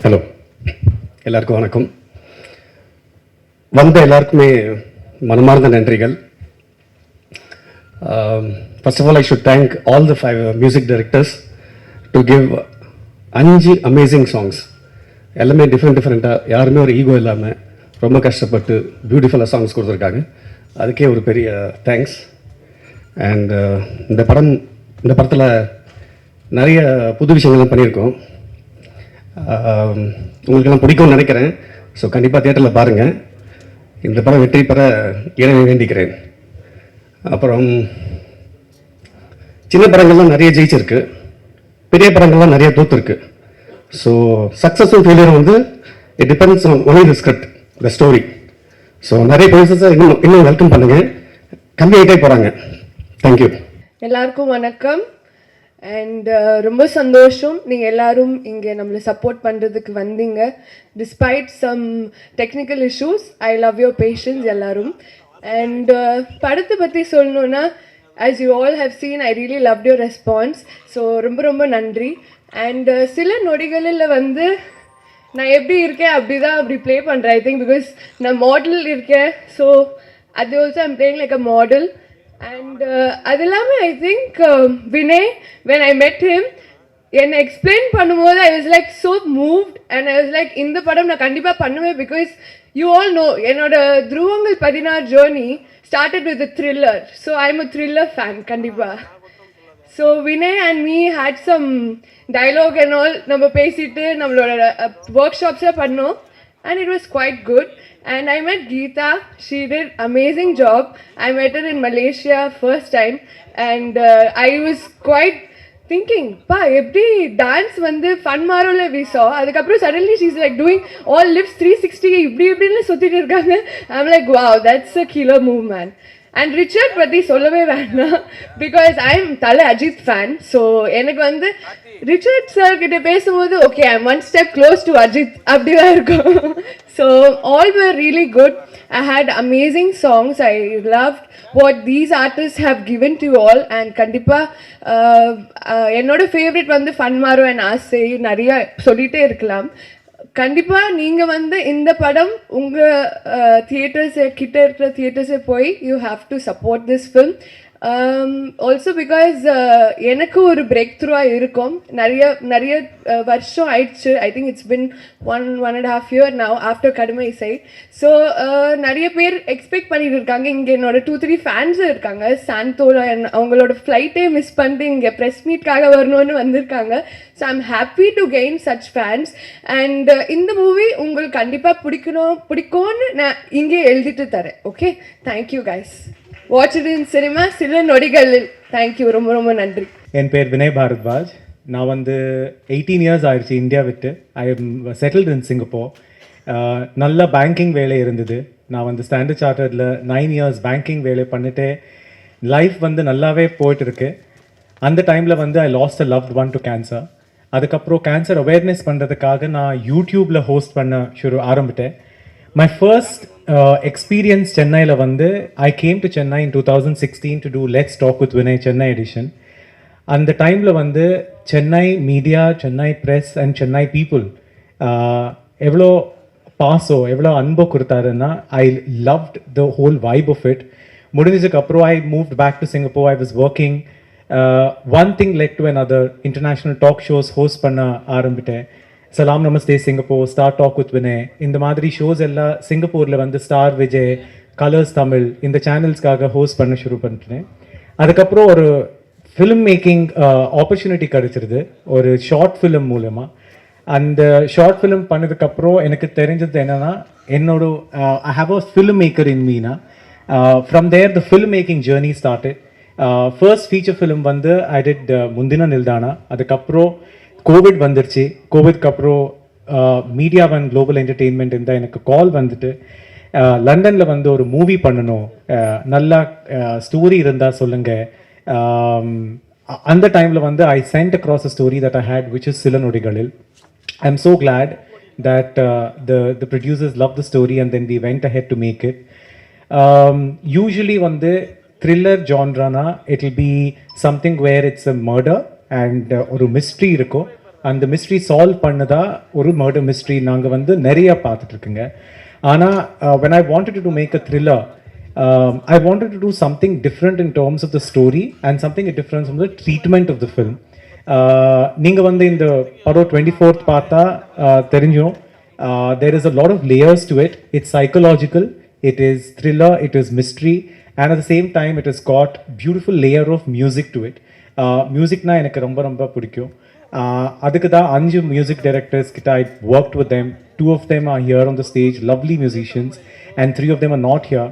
Hello, எல்லாருக்கும் வணக்கம். வந்த எல்லாருக்குமே மனமார்ந்த நன்றிகள். First of all I should thank all the 5 music directors to give 5 amazing songs. எல்லாமே டிஃப்ரெண்ட்டாக, யாருமே ஒரு ஈகோ இல்லாமல் ரொம்ப கஷ்டப்பட்டு பியூட்டிஃபுல்லாக சாங்ஸ் கொடுத்துருக்காங்க. அதுக்கே ஒரு பெரிய தேங்க்ஸ். அண்ட் இந்த படத்தில் நிறைய புது விஷயங்கள்லாம் பண்ணியிருக்கோம். உங்களுக்கெல்லாம் பிடிக்கும்னு நினைக்கிறேன். ஸோ கண்டிப்பாக தியேட்டரில் பாருங்கள். இந்த படம் வெற்றி பெற இறைவனை வேண்டிக்கிறேன். அப்புறம் சின்ன படங்கள்லாம் நிறைய ஜெயிச்சிருக்கு, பெரிய படங்கள்லாம் நிறைய தோற்றுருக்கு. ஸோ சக்ஸஸும் ஃபெயிலியரும் வந்து it depends on only the script, the story. So நிறைய ப்ரொடியூசர்ஸை இன்னும் வெல்கம் பண்ணுங்கள். கம்மியாகிட்டே போகிறாங்க. தேங்க்யூ. எல்லாருக்கும் வணக்கம். அண்ட் ரொம்ப சந்தோஷம் நீங்கள் எல்லோரும் இங்கே நம்மளை சப்போர்ட் பண்ணுறதுக்கு வந்தீங்க. Despite some technical issues, I love your patience எல்லோரும். அண்ட் படத்தை பற்றி சொல்லணுன்னா, as you all have seen, I really loved your response. So ரொம்ப நன்றி. அண்ட் சில நொடிகளில் வந்து நான் எப்படி இருக்கேன் அப்படி ப்ளே பண்ணுறேன். ஐ திங்க் பிகாஸ் நான் மாடல் இருக்கேன். ஸோ அது also I'm playing like a model. And அது இல்லாமல் I think Vinay, when I met him, என்னை எக்ஸ்பிளைன் பண்ணும்போது I was like so moved. And I was like இந்த படம் நான் கண்டிப்பாக பண்ணுவேன். பிகாஸ் யூ ஆல் நோ என்னோட Dhuruvangal 16 journey started with thriller. So I am a thriller fan கண்டிப்பாக. So Vinay and me had some dialogue and all. நம்ம பேசிட்டு நம்மளோட ஒர்க் ஷாப்ஸில் பண்ணோம். And it was quite good. And I met Gheetha. She did amazing job. I met her in Malaysia first time. And I was quite thinking, pa, எப்படி dance வந்து fun மாரோல we saw. அதுக்கப்புறம் suddenly she's like doing all lifts 360 இப்படின்னு சுற்றிட்டு இருக்காங்க. I'm like, wow, that's a killer move, man. And Richard பற்றி சொல்லவே வேண்டாம். Because I am தலை அஜித் ஃபேன். ஸோ எனக்கு வந்து ரிச்சர்ட் சார் கிட்ட பேசும்போது okay I am 1 step close to Ajith அப்படி தான் இருக்கும். So all were really good. I had amazing songs. I loved what these artists have given to you all. And கண்டிப்பாக என்னோட ஃபேவரட் வந்து ஃபன்மாரோ அண்ட் ஆசை நிறைய சொல்லிகிட்டே இருக்கலாம். கண்டிப்பாக நீங்கள் வந்து இந்த படம் உங்கள் தியேட்டர்ஸை கிட்ட இருக்கிற தியேட்டர்ஸை போய் you have to support this film. Also because எனக்கு ஒரு பிரேக் த்ரூவாக இருக்கும். நிறைய வருஷம் ஆயிடுச்சு. I think it's been 1.5 year now after கடுமை இசை. ஸோ நிறைய பேர் எக்ஸ்பெக்ட் பண்ணிட்டு இருக்காங்க. இங்கே என்னோட 2-3 ஃபேன்ஸும் இருக்காங்க. சாந்தோல அவங்களோட ஃப்ளைட்டே மிஸ் பண்ணிட்டு இங்கே ப்ரெஸ் மீட்காக வரணும்னு வந்திருக்காங்க. So I'm happy to gain such fans. And இந்த மூவி உங்களுக்கு கண்டிப்பாக பிடிக்கும்னு நான் இங்கே எழுதிட்டு தரேன். Okay, thank you guys. Watch it in cinema. சில நொடிகளில். தேங்க்யூ, ரொம்ப நன்றி. என் பேர் வினய் பாரத்வாஜ். நான் வந்து 18 years ஆயிடுச்சு இந்தியா விட்டு. I am settled in Singapore. நல்ல பேங்கிங் வேலை இருந்தது. நான் வந்து ஸ்டாண்டர்ட் சார்ட்டர்டில் 9 years பேங்கிங் வேலை பண்ணிட்டு லைஃப் வந்து நல்லாவே போயிட்டுருக்கு. அந்த டைமில் வந்து ஐ last a loved one to cancer. அதுக்கப்புறம் கேன்சர் அவேர்னஸ் பண்ணுறதுக்காக நான் யூடியூப்பில் ஹோஸ்ட் பண்ண ஆரம்பித்தேன். மை ஃபர்ஸ்ட் experience சென்னையில் வந்து I came to Chennai in 2016 to do Let's Talk with Vinay Chennai edition. அந்த டைமில் வந்து Chennai media, Chennai press and Chennai people எவ்வளோ எவ்வளோ அன்போ கொடுத்தாருன்னா I loved the whole vibe of it. முடிஞ்சதுக்கப்புறம் I moved back to Singapore. I was working. One thing led to another. International talk shows host பண்ண ஆரம்பித்தேன். Salaam Namaste Singapore, star talk with Vinay, இந்த மாதிரி ஷோஸ் எல்லாம் சிங்கப்பூரில் வந்து ஸ்டார் விஜய், கலர்ஸ் தமிழ் இந்த சேனல்ஸ்க்காக ஹோஸ்ட் பண்ண ஷுரு பண்ணிட்டேன். அதுக்கப்புறம் ஒரு ஃபிலிம் மேக்கிங் ஆப்பர்ச்சுனிட்டி கிடச்சிருது ஒரு ஷார்ட் ஃபிலிம் மூலமாக. அந்த ஷார்ட் ஃபிலிம் பண்ணதுக்கப்புறம் எனக்கு தெரிஞ்சது என்னென்னா என்னோட I have a film maker in Meena. From there the film making journey started. First feature film வந்து ஐ டிட் முந்தின நில்தானா. அதுக்கப்புறம் கோவிட் வந்துருச்சு. கோவிட்க்கு அப்புறம் மீடியா ஒன் குளோபல் என்டர்டெயின்மெண்ட் இருந்தால் எனக்கு கால் வந்துட்டு லண்டனில் வந்து ஒரு மூவி பண்ணணும், நல்லா ஸ்டோரி இருந்தால் சொல்லுங்கள். அந்த டைமில் வந்து I sent across a story that I had which is சில நொடிகளில். I am so glad that the producers loved the story and then we went ahead to make it. Usually வந்து thriller genre na it will be something where it's a murder and ஒரு mystery இருக்கும். அந்த mystery solve பண்ணதா ஒரு murder mystery நாங்கள் வந்து நிறைய பார்த்துட்டு இருக்குங்க. ஆனால் when I wanted to make a thriller, I wanted to do something different in terms of the story and something different from the treatment of the film. நீங்கள் வந்து இந்த படம் 24th பார்த்தா தெரிஞ்சும் there is a lot of layers to it. It's psychological, it is thriller, it is mystery, and at the same time it has got beautiful layer of music to it. மியூசிக்னா எனக்கு ரொம்ப ரொம்ப பிடிக்கும். அதுக்கு தான் 5 music directors கிட்ட I worked with them. 2 of them are here on the stage, lovely musicians, and 3 of them are not here.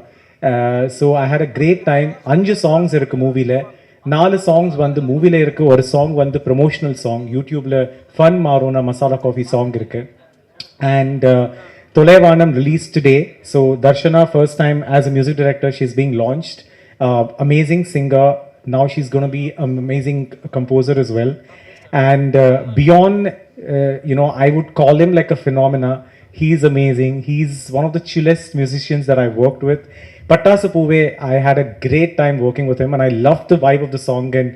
So I had a great time. 5 songs இருக்கு மூவியில். 4 songs வந்து மூவியில் இருக்கு, ஒரு சாங் வந்து ப்ரொமோஷனல் சாங், யூடியூப்ல fun மாறும்னா masala coffee song இருக்கு. And Tolaivanam released today. So Darshana, first time as a music director, she's being launched. Amazing singer. Now she's going to be an amazing composer as well. And beyond, I would call him like a phenomena. He's amazing. He's one of the chillest musicians that I've worked with. Pattasapuve, I had a great time working with him, and I loved the vibe of the song. And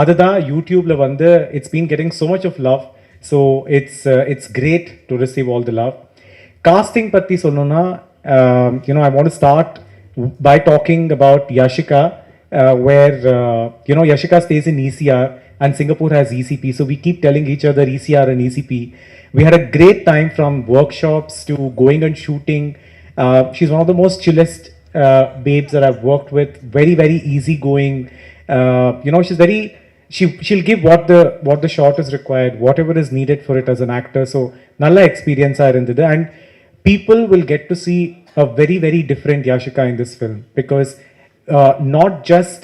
adada YouTube la vande, it's been getting so much of love. So it's great to receive all the love. Casting patti solnona, I want to start by talking about Yashika, where Yashika stays in ECR and Singapore has ECP. So we keep telling each other ECR and ECP. We had a great time from workshops to going and shooting. She's one of the most chillest babes that I've worked with. Very, very easygoing. She's very. She'll give what the shot is required, whatever is needed for it as an actor. So nalla experience are in the, and people will get to see a very, very different Yashika in this film, because not just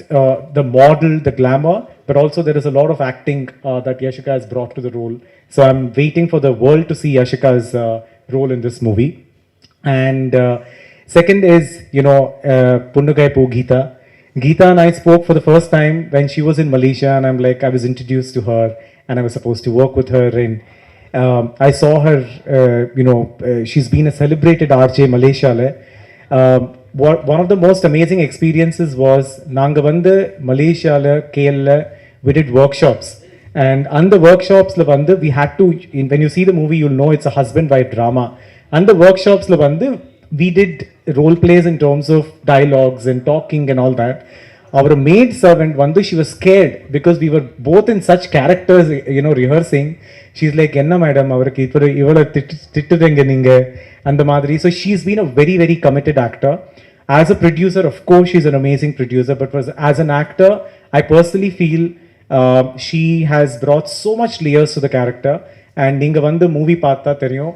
the model, the glamour, but also there is a lot of acting that Yashika has brought to the role. So I'm waiting for the world to see Yashika's role in this movie. And second is, Punnagai Po Gheetha. Gheetha and I spoke for the first time when she was in Malaysia, and I was introduced to her, and I was supposed to work with her. And I saw her, she's been a celebrated RJ Malaysia. One of the most amazing experiences was Nanga vande Malaysia KL we did workshops, and on the workshops we had to, when you see the movie you'll know it's a husband wife drama. And the workshops we did role plays in terms of dialogues and talking and all that. Our maid servant she was scared because we were both in such characters, rehearsing. She's like, enna madam avarku ivula tittudrenga neenga and the madri. So she's been a very, very committed actor. As a producer, of course she's an amazing producer, but as an actor I personally feel she has brought so much layers to the character. And neenga vandu movie paatha theriyum,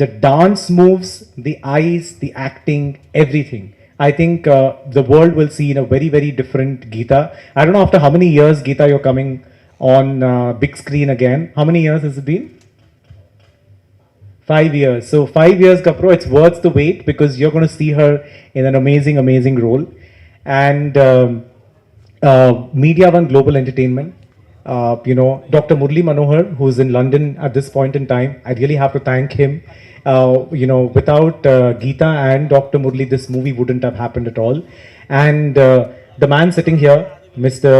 the dance moves, the eyes, the acting, everything. I think the world will see in a very, very different Gheetha. I don't know after how many years, Gheetha, you're coming on big screen again. How many years has it been? 5 years. So 5 years, Kapro, it's worth the wait, because you're going to see her in an amazing, amazing role. And Media One Global Entertainment. Dr. Murli Manohar, who's in London at this point in time, I really have to thank him. Without Gheetha and Dr. Murli, this movie wouldn't have happened at all. And the man sitting here, Mr.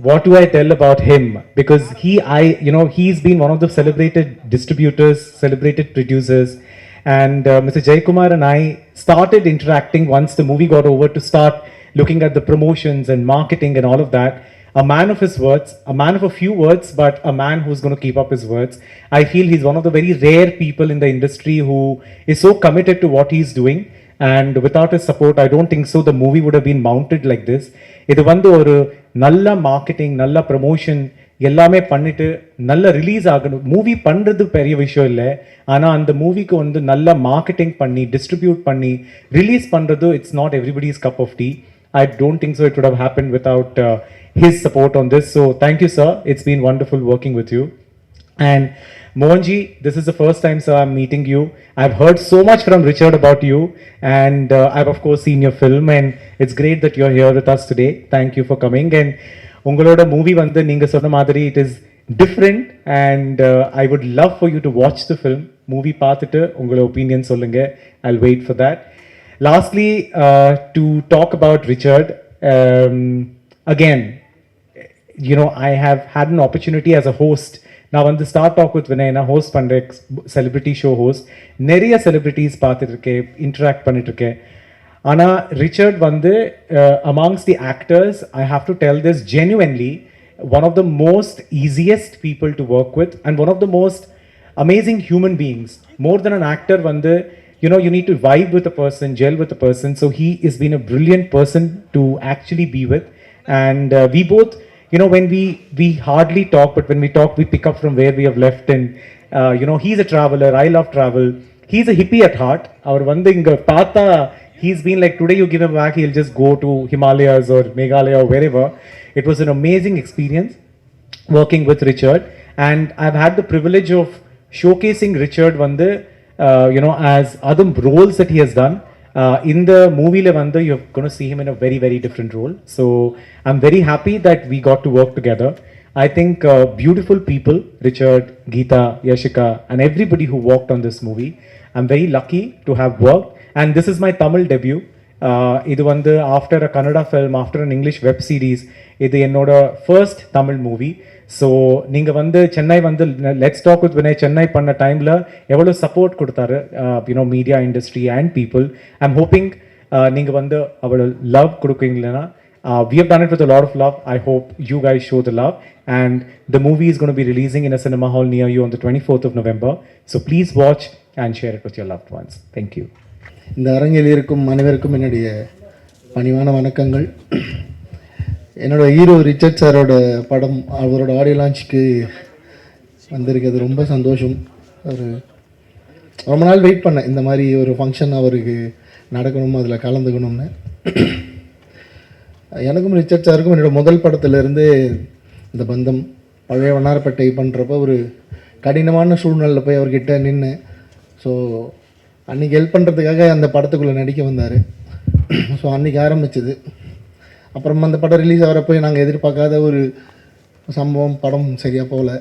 What do I tell about him? Because he's been one of the celebrated distributors, celebrated producers. And Mr. Jaykumar and I started interacting once the movie got over, to start looking at the promotions and marketing and all of that. A man of his words, a man of a few words, but a man who's going to keep up his words. I feel he's one of the very rare people in the industry who is so committed to what he's doing. And without his support, I don't think so the movie would have been mounted like this. இது வந்து ஒரு நல்ல marketing, நல்ல promotion எல்லாமே பண்ணிட்டு நல்ல release ஆகணும். Movie பண்ணுறது பெரிய விஷயம் இல்லை, ஆனால் அந்த மூவிக்கு வந்து நல்ல மார்க்கெட்டிங் பண்ணி டிஸ்ட்ரிபியூட் பண்ணி ரிலீஸ் பண்ணுறது, it's not everybody's cup of tea. I don't think so it would have happened without his support on this. So thank you, sir. It's been wonderful working with you. And Mohanji, this is the first time, sir, I'm meeting you. I've heard so much from Richard about you, and I've of course seen your film, and it's great that you're here with us today. Thank you for coming. And ungaloda movie vandu neenga sonna madri, it is different, and I would love for you to watch the film. Movie paathitu ungala opinion sollunga. I'll wait for that. Lastly, to talk about Richard, again, I have had an opportunity as a host நான் வந்து start talk with Vinay நான் host பண்ணுறேன், celebrity show host. நிறைய celebrities பார்த்துட்ருக்கேன், interact பண்ணிட்டுருக்கேன். ஆனால் Richard வந்து amongst the actors, I have to tell this genuinely, one of the most easiest people to work with and one of the most amazing human beings. More than an actor, vande, you know, you need to vibe with a person, gel with a person. So he has been a brilliant person to actually be with. And we both, you know, when we hardly talk, but when we talk, we pick up from where we have left. And you know, he's a traveler, I love travel. He's a hippie at heart. Our vande inga paatha, he's been like, today you give him back, he'll just go to Himalayas or Meghalaya or wherever. It was an amazing experience working with Richard, and I've had the privilege of showcasing Richard vande, you know, as other roles that he has done. In the movie le vande, you're going to see him in a very, very different role. So I'm very happy that we got to work together. I think beautiful people, Richard, Gheetha, Yashika, and everybody who worked on this movie. I'm very lucky to have worked, and this is my Tamil debut. இது வந்து after a Kannada film, after an English web series, இது என்னோட first Tamil movie. So நீங்கள் வந்து சென்னை வந்து let's talk with Vinay Chennai பண்ண டைமில் எவ்வளோ சப்போர்ட் கொடுத்தாரு, you know, media industry and people. I am hoping நீங்கள் வந்து அவ்வளோ லவ் கொடுக்குறீங்களா. We have done it with a lot of love. I hope you guys show the love. And the movie is going to be releasing in a cinema hall near you on the 24th of November. So please watch and share it with your loved ones. Thank you. இந்த அரங்கில் இருக்கும் அனைவருக்கும் என்னுடைய பணிவான வணக்கங்கள். என்னோடய hero Richard சாரோட படம் அவரோட ஆடியோ லான்ச்சுக்கு வந்திருக்கிறது ரொம்ப சந்தோஷம். ஒரு ரொம்ப நாள் வெயிட் பண்ணேன், இந்த மாதிரி ஒரு ஃபங்க்ஷன் அவருக்கு நடக்கணும், அதில் கலந்துக்கணும்னு. எனக்கும் ரிச்சர்ட் சாருக்கும் என்னோடய முதல் படத்துலேருந்து இந்த பந்தம், பழைய வண்ணாரப்பேட்டை பண்ணுறப்ப ஒரு கடினமான சூழ்நிலையில் போய் அவர்கிட்ட நின்று, ஸோ அன்றைக்கி ஹெல்ப் பண்ணுறதுக்காக அந்த படத்துக்குள்ளே நடிக்க வந்தார். ஸோ அன்றைக்கி ஆரம்பிச்சது. அப்புறம் அந்த படம் ரிலீஸ் ஆகிறப்போ நாங்கள் எதிர்பார்க்காத ஒரு சம்பவம், படம் சரியாக போகல.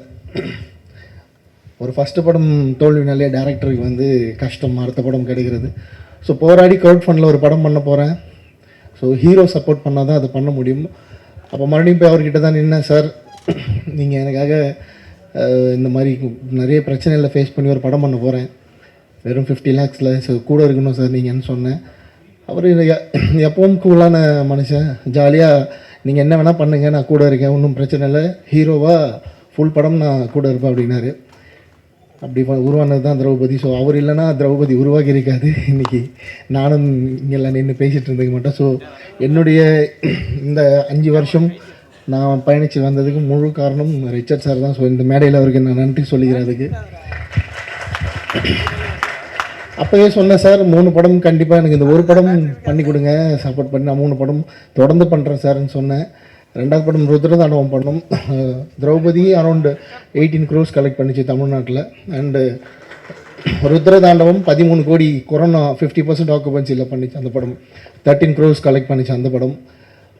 ஒரு ஃபஸ்ட்டு படம் தோல்வினாலே டேரக்டருக்கு வந்து கஷ்டம், அடுத்த படம் கிடைக்கிறது. ஸோ போராடி க்ரௌட் ஃபண்டில் ஒரு படம் பண்ண போகிறேன். ஸோ ஹீரோ சப்போர்ட் பண்ணால் தான் அதை பண்ண முடியும். அப்போ மறுபடியும் போய் அவர்கிட்ட தான் நின்னேன். சார், நீங்கள் எனக்காக இந்த மாதிரி நிறைய பிரச்சனைகளை ஃபேஸ் பண்ணி ஒரு படம் பண்ண போகிறேன், வெறும் 50 lakhsல, ஸோ கூட இருக்கணும் சார் நீங்கன்னு சொன்னேன். அவர் எப்பவும் கூலான மனுஷன், ஜாலியாக நீங்கள் என்ன வேணால் பண்ணுங்கள், நான் கூட இருக்கேன், ஒன்றும் பிரச்சனை இல்லை, ஹீரோவாக ஃபுல் படம் நான் கூட இருப்பேன் அப்படின்னாரு. அப்படி உருவானது தான் திரௌபதி. ஸோ அவர் இல்லைன்னா திரௌபதி உருவாகி இருக்காது. இன்றைக்கி நானும் இங்கெல்லாம் நின்று பேசிகிட்டு இருந்துக்க மாட்டேன். ஸோ என்னுடைய இந்த 5 வருஷம் நான் பயணித்து வந்ததுக்கு முழு காரணம் ரிச்சர்ட் சார் தான். ஸோ இந்த மேடையில் அவருக்கு நான் நன்றி சொல்லிக்கிறதுக்கு. அப்போவே சொன்னேன், சார் 3 படம் கண்டிப்பாக எனக்கு இந்த ஒரு படம் பண்ணி கொடுங்க, சப்போர்ட் பண்ணி நான் 3 படம் தொடர்ந்து பண்ணுறேன் சார்ன்னு சொன்னேன். 2வது படம் ருத்ரதாண்டவம் பண்ணோம். திரௌபதி அரௌண்ட் 18 crores கலெக்ட் பண்ணிச்சு தமிழ்நாட்டில். அண்டு ருத்ரதாண்டவம் 13 கோடி, கொரோனா 50% ஆக்குபன்சியில் பண்ணிச்சு அந்த படம், 13 crores கலெக்ட் பண்ணிச்சு அந்த படம்.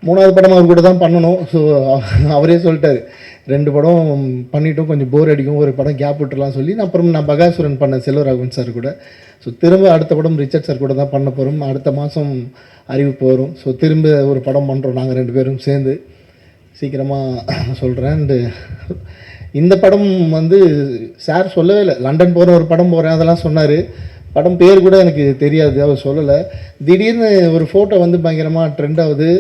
3வது படம் அவர் கூட தான் பண்ணணும். ஸோ அவரே சொல்லிட்டார், 2 படம் பண்ணிவிட்டோம், கொஞ்சம் போர் அடிக்கும், ஒரு படம் கேப் விட்டுலாம் சொல்லி அப்புறம் நான் பகாசுரன் பண்ணேன் செல்வராகவன் சார் கூட. ஸோ திரும்ப அடுத்த படம் ரிச்சர்ட் சார் கூட தான் பண்ண போகிறோம். அடுத்த மாதம் அறிவிப்பு வரும். ஸோ திரும்ப ஒரு படம் பண்ணுறோம் நாங்கள் 2 பேரும் சேர்ந்து, சீக்கிரமாக சொல்கிறேன். அண்டு இந்த படம் வந்து சார் சொல்லவே இல்லை, லண்டன் போகிற ஒரு படம் போகிறேன் அதெல்லாம் சொன்னார். படம் பேர் கூட எனக்கு தெரியாது, அவர் சொல்லலை. திடீர்னு ஒரு ஃபோட்டோ வந்து பயங்கரமாக ட்ரெண்ட் ஆகுது.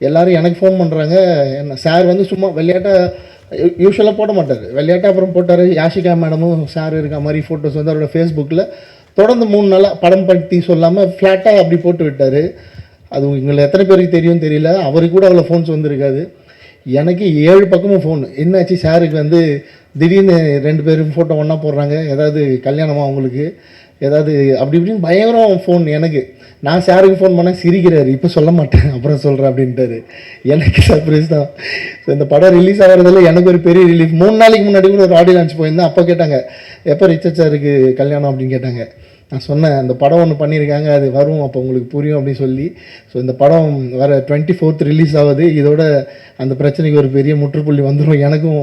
எல்லோரும் எனக்கு ஃபோன் பண்ணுறாங்க. என்ன சார் வந்து சும்மா விளையாட்டாக யூஸ்வலாக போட மாட்டார், விளையாட்டாக அப்புறம் போட்டார். யாஷிகா மேடமும் சார் இருக்க மாதிரி ஃபோட்டோஸ் வந்து அவரோட ஃபேஸ்புக்கில் தொடர்ந்து 3 நாளாக படம் பற்றி சொல்லாமல் ஃப்ளாட்டாக அப்படி போட்டு விட்டார். அது உங்களை எத்தனை பேருக்கு தெரியும் தெரியல, அவருக்கு கூட அவ்வளோ ஃபோன்ஸ் வந்துருக்காது. எனக்கு 7 பக்கமும் ஃபோன். என்னாச்சு சாருக்கு வந்து திடீர்னு 2 பேரும் ஃபோட்டோ ஒன்றா போடுறாங்க, ஏதாவது கல்யாணமாக அவங்களுக்கு, ஏதாவது அப்படி இப்படின்னு பயங்கரம் ஃபோன் எனக்கு. நான் சாருக்கு ஃபோன் பண்ணால் சிரிக்கிறாரு, இப்போ சொல்ல மாட்டேன் அப்புறம் சொல்கிறேன் அப்படின்ட்டாரு. எனக்கு சர்ப்ரைஸ் தான். ஸோ இந்த படம் ரிலீஸ் ஆகிறதுல எனக்கு ஒரு பெரிய ரிலீஃப். 3 நாளைக்கு முன்னாடி கூட ஒரு ஆடியோ லான்ச் போயிருந்தேன். அப்போ கேட்டாங்க, எப்போ ரிச்சர்ட் சாருக்கு கல்யாணம் அப்படின்னு கேட்டாங்க. நான் சொன்னேன், அந்த படம் ஒன்று பண்ணியிருக்காங்க, அது வரும், அப்போ உங்களுக்கு புரியும் அப்படின்னு சொல்லி. ஸோ இந்த படம் வர 24th ரிலீஸ் ஆகுது. இதோட அந்த பிரச்சனைக்கு ஒரு பெரிய முற்றுப்புள்ளி வந்துடும். எனக்கும்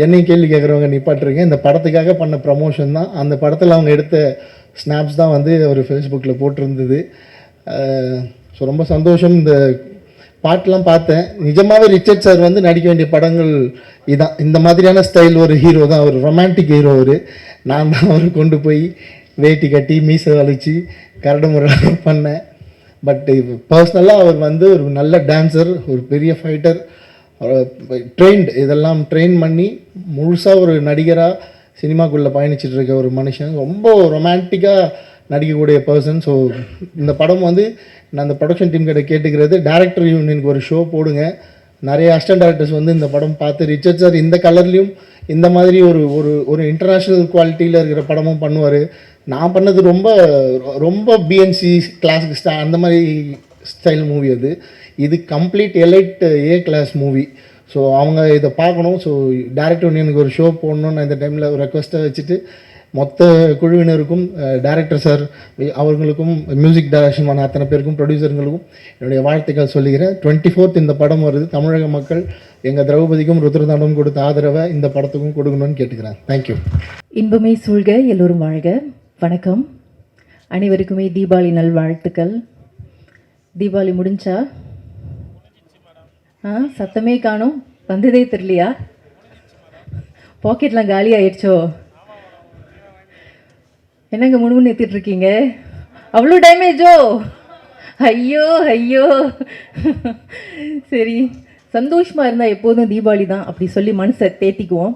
என்னையும் கேள்வி கேட்குறவங்க நிப்பாட்டிருக்கேன். இந்த படத்துக்காக பண்ண ப்ரமோஷன் தான். அந்த படத்தில் அவங்க எடுத்த ஸ்னாப்ஸ் தான் வந்து ஒரு ஃபேஸ்புக்கில் போட்டிருந்தது. ஸோ ரொம்ப சந்தோஷம். இந்த பாட்டெலாம் பார்த்தேன். நிஜமாகவே ரிச்சர்ட் சார் வந்து நடிக்க வேண்டிய படங்கள் இதான். இந்த மாதிரியான ஸ்டைல் ஒரு ஹீரோ தான் அவர், ரொமான்டிக் ஹீரோ அவர். நான் தான் அவர் கொண்டு போய் வேட்டி கட்டி மீசை வலிச்சு கரடு முறை பண்ணேன். பட் பர்சனலாக அவர் வந்து ஒரு நல்ல டான்ஸர், ஒரு பெரிய ஃபைட்டர், ட்ரெயின்டு, இதெல்லாம் ட்ரெயின் பண்ணி முழுசாக ஒரு நடிகராக சினிமாக்குள்ளே பயணிச்சுட்டு இருக்க ஒரு மனுஷன். ரொம்ப ரொமான்டிக்காக நடிக்கக்கூடிய பர்சன். ஸோ இந்த படம் வந்து நான் அந்த ப்ரொடக்ஷன் டீம் கிட்ட கேட்டுக்கிறது, டேரக்டர் யூனியனுக்கு ஒரு ஷோ போடுங்க. நிறைய அசிஸ்டன்ட் டேரக்டர்ஸ் வந்து இந்த படம் பார்த்து ரிச்சர்ட் சார் இந்த கலர்லேயும் இந்த மாதிரி ஒரு ஒரு ஒரு இன்டர்நேஷ்னல் குவாலிட்டியில் இருக்கிற படமும் பண்ணுவார். நான் பண்ணது ரொம்ப ரொம்ப பிஎன்சி கிளாஸுக்கு அந்த மாதிரி ஸ்டைல் மூவி அது. இது complete elite A class movie. So அவங்க இதை பார்க்கணும். ஸோ டேரக்டர் யூனியனுக்கு ஒரு ஷோ போடணும்னு நான் இந்த டைமில் ஒரு ரெக்வஸ்ட்டை வச்சுட்டு மொத்த குழுவினருக்கும், டைரக்டர் சார் அவர்களுக்கும், மியூசிக் டைரக்ஷன் பண்ண அத்தனை பேருக்கும், ப்ரொடியூசர்களுக்கும் என்னுடைய வாழ்த்துக்கள் சொல்லிக்கிறேன். 24th இந்த படம் வருது. தமிழக மக்கள் எங்கள் திரௌபதிக்கும் ருத்ரதாண்டவம் கொடுத்த ஆதரவை இந்த படத்துக்கும் கொடுக்கணும்னு கேட்டுக்கிறேன். தேங்க்யூ. இன்பமே சூழ்க, எல்லோரும் வாழ்க. வணக்கம். அனைவருக்குமே தீபாவளி நல்வாழ்த்துக்கள். தீபாவளி முடிஞ்சா? சத்தமே காணும், வந்ததே தெரியலையா? பாக்கெட்லாம் காலி ஆயிடுச்சோ? என்னங்க முணுமுன்னு ஏற்றிட்டு இருக்கீங்க? அவ்வளோ டேமேஜோ? ஐயோ ஐயோ. சரி, சந்தோஷமாக இருந்தால் எப்போதும் தீபாவளி தான், அப்படி சொல்லி மனசை தேத்திக்குவோம்.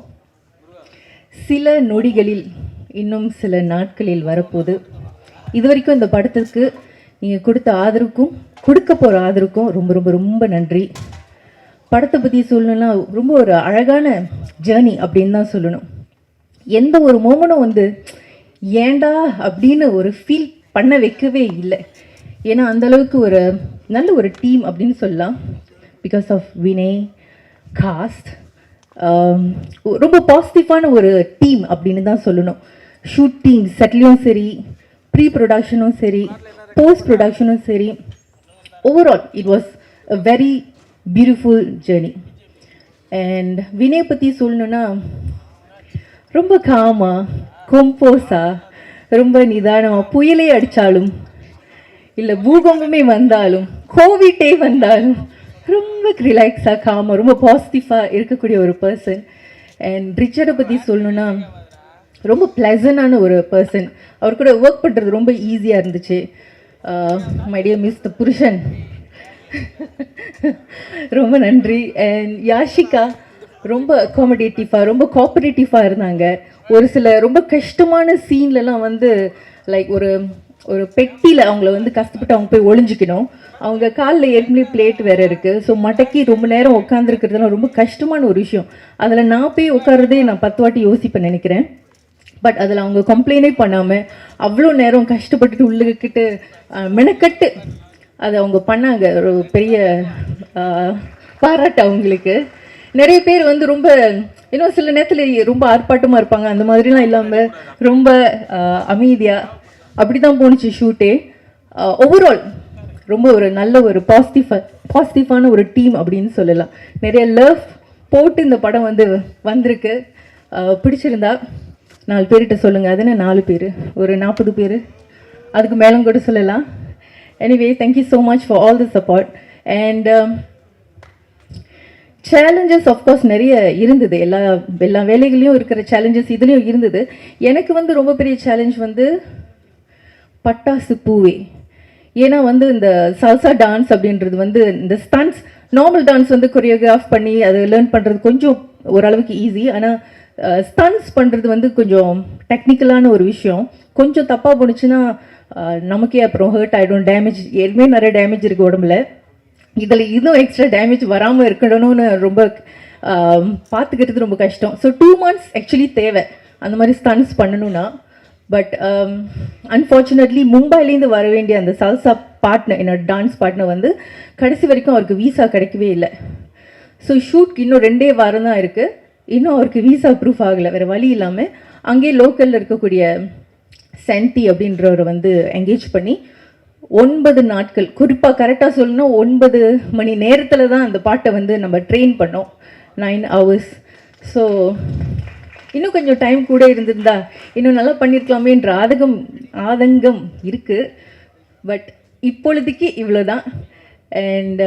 சில நொடிகளில், இன்னும் சில நாட்களில் வரப்போகுது. இது வரைக்கும் இந்த படத்துக்கு நீங்கள் கொடுத்த ஆதரவுக்கும் கொடுக்க போகிற ஆதரவுக்கும் ரொம்ப ரொம்ப ரொம்ப நன்றி. படத்தை பற்றி சொல்லணும்னா ரொம்ப ஒரு அழகான ஜேர்னி அப்படின்னு தான் சொல்லணும். எந்த ஒரு மோமெண்ட்டும் வந்து ஏண்டா அப்படின்னு ஒரு ஃபீல் பண்ண வைக்கவே இல்லை. ஏன்னா அந்தளவுக்கு ஒரு நல்ல ஒரு டீம் அப்படின்னு சொல்லலாம். பிகாஸ் ஆஃப் வினய் காஸ்ட், ரொம்ப பாசிட்டிவான ஒரு டீம் அப்படின்னு தான் சொல்லணும். ஷூட்டிங் செட்லேயும் சரி, ப்ரீ ப்ரொடக்ஷனும் சரி, போஸ்ட் ப்ரொடக்ஷனும் சரி, overall it was a very beautiful journey. And Vinay பற்றி சொல்லணுன்னா ரொம்ப காமா, கொம்போஸா, ரொம்ப நிதானமாக, புயலே அடித்தாலும் இல்லை பூகம்பமே வந்தாலும் கோவிட்டே வந்தாலும் ரொம்ப ரிலாக்ஸாக காமாக ரொம்ப பாசிட்டிவாக இருக்கக்கூடிய ஒரு பர்சன். அண்ட் ரிச்சர்டை பற்றி சொல்லணுன்னா ரொம்ப ப்ளசண்டான ஒரு பர்சன். அவர் கூட ஒர்க் பண்ணுறது ரொம்ப ஈஸியாக இருந்துச்சு. மை டியர் மிஸ் த புருஷன், ரொம்ப நன்றி. அண்ட் யாஷிகா ரொம்ப அகாமடேட்டிவாக, ரொம்ப கோஆப்ரேட்டிவாக இருந்தாங்க. ஒரு சில ரொம்ப கஷ்டமான சீன்லலாம் வந்து லைக் ஒரு ஒரு பெட்டியில் அவங்கள வந்து கஷ்டப்பட்டு அவங்க போய் ஒளிஞ்சிக்கணும். அவங்க காலில் ஏற்கனவே பிளேட் வேறு இருக்குது. ஸோ மடக்கி ரொம்ப நேரம் உட்காந்துருக்கிறதுலாம் ரொம்ப கஷ்டமான ஒரு விஷயம். அதில் நான் போய் உட்காரதே நான் 10 வாட்டி யோசிப்பேன் நினைக்கிறேன். பட் அதில் அவங்க கம்ப்ளைண்டே பண்ணாமல் அவ்வளோ நேரம் கஷ்டப்பட்டுட்டு உள்ளுக்கிட்டு மெனக்கட்டு அதை அவங்க பண்ணாங்க. ஒரு பெரிய பாராட்டு அவங்களுக்கு. நிறைய பேர் வந்து ரொம்ப இன்னும் சில நேரத்தில் ரொம்ப ஆர்ப்பாட்டமாக இருப்பாங்க. அந்த மாதிரிலாம் இல்லாமல் ரொம்ப அமைதியாக அப்படி தான் போணுச்சு ஷூட்டே. ஓவரால் ரொம்ப ஒரு நல்ல ஒரு பாசிட்டிவான ஒரு டீம் அப்படின்னு சொல்லலாம். நிறைய லவ் போட்டு இந்த படம் வந்து வந்திருக்கு. பிடிச்சிருந்தா 4 பேர்கிட்ட சொல்லுங்கள். அது என்ன 4 பேர், ஒரு 40 பேர், அதுக்கு மேலும் கூட சொல்லலாம். Anyway, thank you so much for all the support. And challenges of course நிறைய இருந்தது. எல்லா வேலைகளையும் இருக்கிற சேலஞ்சஸ் இதுலேயும் இருந்தது. எனக்கு வந்து ரொம்ப பெரிய சேலஞ்ச் வந்து பட்டாசு பூவே. ஏன்னா வந்து இந்த சல்சா டான்ஸ் அப்படின்றது வந்து இந்த ஸ்டன்ஸ், நார்மல் டான்ஸ் வந்து கொரியோகிராஃப் பண்ணி அதை லேர்ன் பண்ணுறது கொஞ்சம் ஓரளவுக்கு ஈஸி. ஆனால் ஸ்டன்ஸ் பண்ணுறது வந்து கொஞ்சம் டெக்னிக்கலான ஒரு விஷயம். கொஞ்சம் தப்பாக போணுச்சுன்னா நமக்கே அப்புறம் ஹர்ட் ஆகிடும், டேமேஜ். ஏற்கனவே நிறைய டேமேஜ் இருக்குது உடம்புல, இதில் இன்னும் எக்ஸ்ட்ரா டேமேஜ் வராமல் இருக்கணும்னு ரொம்ப பார்த்துக்கிறது ரொம்ப கஷ்டம். ஸோ 2 months ஆக்சுவலி தேவை அந்த மாதிரி ஸ்டன்ஸ் பண்ணணும்னா. பட் அன்ஃபார்ச்சுனேட்லி மும்பைலேருந்து வர வேண்டிய அந்த சல்சா பார்ட்னர், என்னோட டான்ஸ் பார்ட்னர் வந்து கடைசி வரைக்கும் அவருக்கு வீசா கிடைக்கவே இல்லை. ஸோ ஷூட்க்கு இன்னும் 2 வாரம் தான் இருக்குது. இன்னும் அவருக்கு வீசா ப்ரூஃப் ஆகலை. வேறு வழி இல்லாமல் அங்கேயே லோக்கலில் இருக்கக்கூடிய சென்டி அப்படின்றவரை வந்து என்கேஜ் பண்ணி 9 நாட்கள், குறிப்பாக கரெக்டாக சொல்லணும்னா 9 மணி நேரத்தில் தான் அந்த பாட்டை வந்து நம்ம ட்ரெயின் பண்ணோம், 9 hours. ஸோ இன்னும் கொஞ்சம் டைம் கூட இருந்திருந்தா இன்னும் நல்லா பண்ணியிருக்கலாமேன்ற ஆதங்கம் இருக்குது. பட் இப்பொழுதுக்கு இவ்வளோ தான். அண்ட்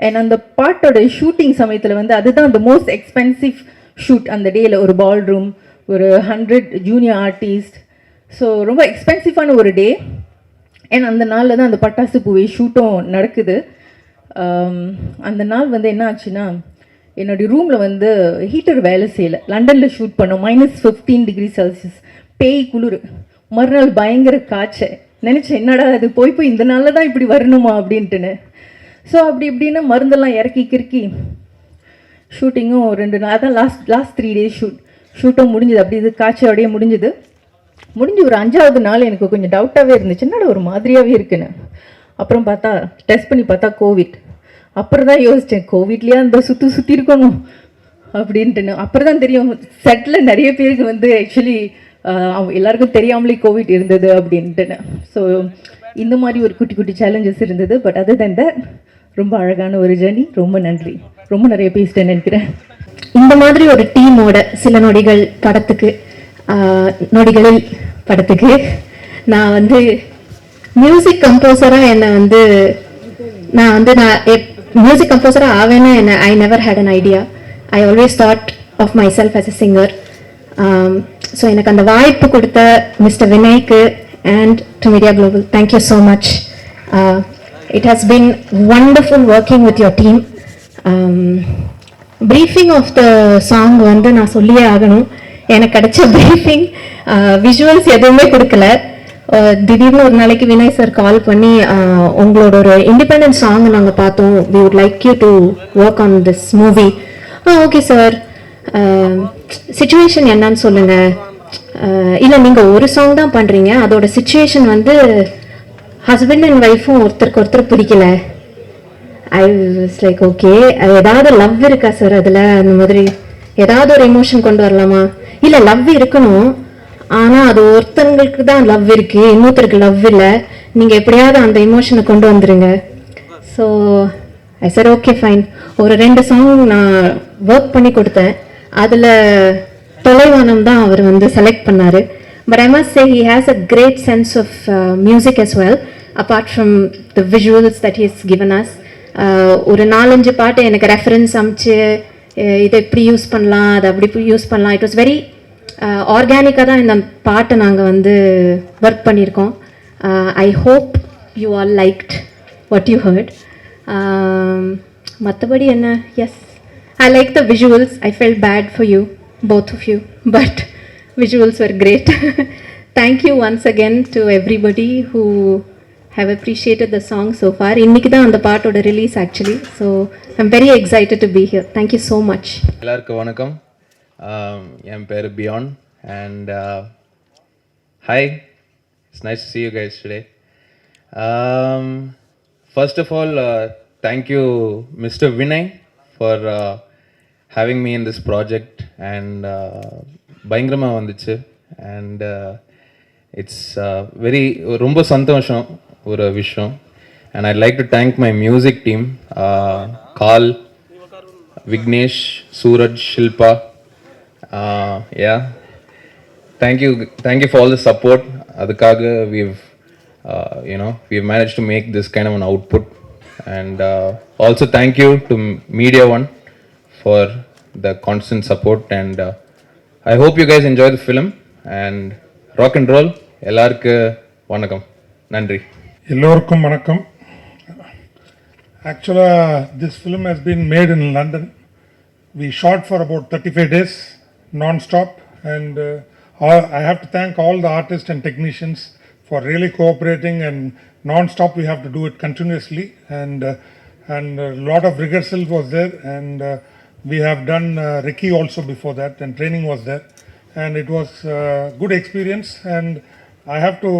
அண்ட் அந்த பாட்டோட ஷூட்டிங் சமயத்தில் வந்து அதுதான் the மோஸ்ட் எக்ஸ்பென்சிவ் ஷூட் அந்த டேயில். ஒரு பால் ரூம், ஒரு 100 ஜூனியர் ஆர்டிஸ்ட், ஸோ ரொம்ப எக்ஸ்பென்சிவான ஒரு டே. அண்ட் அந்த நாளில் தான் அந்த பட்டாசு பூவை ஷூட்டும் நடக்குது. அந்த நாள் வந்து என்ன ஆச்சுன்னா, என்னுடைய ரூமில் வந்து ஹீட்டர் வேலை செய்யலை. லண்டனில் ஷூட் பண்ணோம், -15 டிகிரி செல்சியஸ், பேய் குளிர். மறுநாள் பயங்கர காய்ச்சல். நினச்சேன் என்னடா அது போய் இந்த நாளில் தான் இப்படி வரணுமா அப்படின்ட்டுன்னு. ஸோ அப்படி இப்படின்னு மருந்தெல்லாம் இறக்கி கிறுக்கி ஷூட்டிங்கும் 2 நாள், அதான் லாஸ்ட் 3 டேஸ் ஷூட்டும் முடிஞ்சுது. அப்படி இது காய்ச்சலோடையே முடிஞ்சுது. முடிஞ்சு ஒரு 5வது நாள் எனக்கு கொஞ்சம் டவுட்டாகவே இருந்துச்சு, என்னடா ஒரு மாதிரியாகவே இருக்குன்னு. அப்புறம் பார்த்தா டெஸ்ட் பண்ணி பார்த்தா கோவிட். அப்புறம் தான் யோசித்தேன், கோவிட்லேயே அந்த சுற்றி இருக்கணும் அப்படின்ட்டுன்னு. அப்புறம் தான் தெரியும் செட்டில் நிறைய பேருக்கு வந்து ஆக்சுவலி எல்லாருக்கும் தெரியாமலே கோவிட் இருந்தது அப்படின்ட்டுன்னு. ஸோ இந்த மாதிரி ஒரு குட்டி குட்டி சேலஞ்சஸ் இருந்தது. பட் அதர் தென் தட் ரொம்ப அழகான ஒரு ஜர்னி. ரொம்ப நன்றி. ரொம்ப நிறைய பேசிட்டேன்னு நினைக்கிறேன். இந்த மாதிரி ஒரு டீமோட சில நொடிகள் படத்துக்கு நொடிகளில் படத்துக்கு நான் வந்து மியூசிக் கம்போசராக என்னை வந்து நான் மியூசிக் கம்போசராக ஆவேன்னா என்ன, I never had an idea. I always thought of myself as a singer. So எனக்கு அந்த வாய்ப்பு கொடுத்த மிஸ்டர் வினய்க்கு and to media global, thank you so much. It has been wonderful working with your team. Briefing of the song வந்து நான் சொல்லியே ஆகணும். எனக்கு கிடைச்ச ப்ரீஃபிங் விஷுவல்ஸ் எதுவுமே கொடுக்கல. திடீர்னு ஒரு நாளைக்கு வினய் சார் கால் பண்ணி, உங்களோட ஒரு இண்டிபெண்டன்ட் சாங் நாங்கள் பார்த்தோம், we would like you to work on this movie. Okay sir, situation என்னன்னு சொல்லுங்கள். இல்லை நீங்கள் ஒரு சாங் தான் பண்ணுறீங்க, அதோட சிச்சுவேஷன் வந்து ஹஸ்பண்ட் அண்ட் ஒய்ஃபும் ஒருத்தருக்கு ஒருத்தர் பிடிக்கல. ஐ வாஸ் லைக் ஓகே, ஏதாவது லவ் இருக்கா சார் அதில், அந்த மாதிரி ஏதாவது ஒரு எமோஷன் கொண்டு வரலாமா? இல்லை லவ் இருக்கணும், ஆனால் அது ஒருத்தங்களுக்கு தான் லவ் இருக்கு, இன்னொருத்தருக்கு லவ் இல்லை, நீங்கள் எப்படியாவது அந்த எமோஷனை கொண்டு வந்துருங்க. So I sir okay fine. ஒரு 2 சாங் நான் ஒர்க் பண்ணி கொடுத்தேன். அதில் தொலைவானம் தான் அவர் வந்து செலக்ட் பண்ணார். But I must say he has a great sense of music as well, apart from the visuals that he has given us. ஒரு 4-5 பாட்டு எனக்கு ரெஃபரன்ஸ் அமைச்சு இதை எப்படி யூஸ் பண்ணலாம், அதை அப்படி யூஸ் பண்ணலாம். இட் வாஸ் வெரி ஆர்கானிக்காக தான் இந்த பாட்டை நாங்கள் வந்து ஒர்க் பண்ணியிருக்கோம். I hope you all liked what you heard. மற்றபடி என்ன, yes I like the visuals. I felt bad for you, both of you, but visuals were great. Thank you once again to everybody who have appreciated the song so far. இன்னைக்கு தான் அந்த பாட்டோட release actually. So I'm very excited to be here. Thank you so much. எல்லாருக்கும் வணக்கம். என் பேர் பியான் and hi, it's nice to see you guys today. First of all, thank you Mr. Vinay for having me in this project and பயங்கரமாக வந்துச்சு. And it's very ரொம்ப சந்தோஷம் ஒரு விஷயம். And I like to thank my music team, கால், Vignesh, Sooraj, Shilpa. Yeah, thank you for all the support. அதுக்காக we've managed to make this kind of an output. And also thank you to Media One for the constant support. And I hope you guys enjoy the film and rock and roll. எல்லாருக்கு வணக்கம், நன்றி. எல்லோருக்கும் வணக்கம். Actually, this film has been made in London. We shot for about 35 days non-stop, and I have to thank all the artists and technicians for really cooperating, and non-stop we have to do it continuously, and a lot of rehearsal was there, and we have done Rishi also before that, and training was there, and it was a good experience. And I have to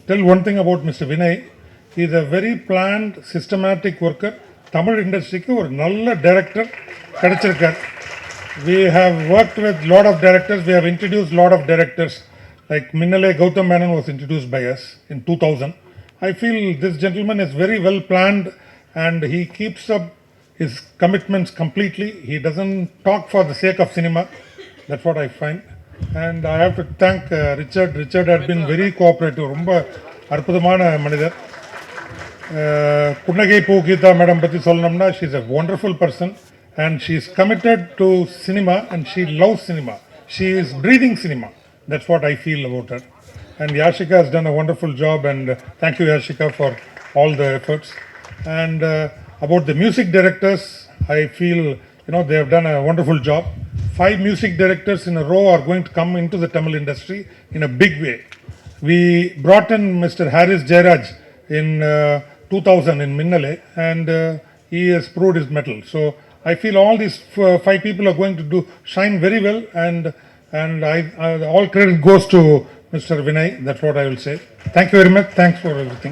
tell one thing about Mr. Vinay. He is a very planned, systematic worker. Tamil industry ku or nalla director kadachirukar. We have worked with lot of directors. We have introduced lot of directors. Like Minnale Gautam Menon was introduced by us in 2000. I feel this gentleman is very well planned, and he keeps up his commitments completely. He doesn't talk for the sake of cinema. That's what I find. And I have to thank Richard. Richard had been very cooperative. Romba arpudamana manidar. Punnagei Poo Gheetha madam பத்தி சொல்லணும்னா she is a wonderful person and she is committed to cinema and she loves cinema. She is breathing cinema. That's what I feel about her. And Yashika has done a wonderful job and thank you Yashika for all the efforts. And about the music directors, I feel they have done a wonderful job. 5 music directors in a row are going to come into the Tamil industry in a big way. We brought in Mr. Harris Jairaj in 2000 in Minnale and he has proved his mettle. So I feel all these 5 people are going to shine very well and all credit goes to Mr. Vinay. That's what I will say. Thank you very much. Thanks for everything.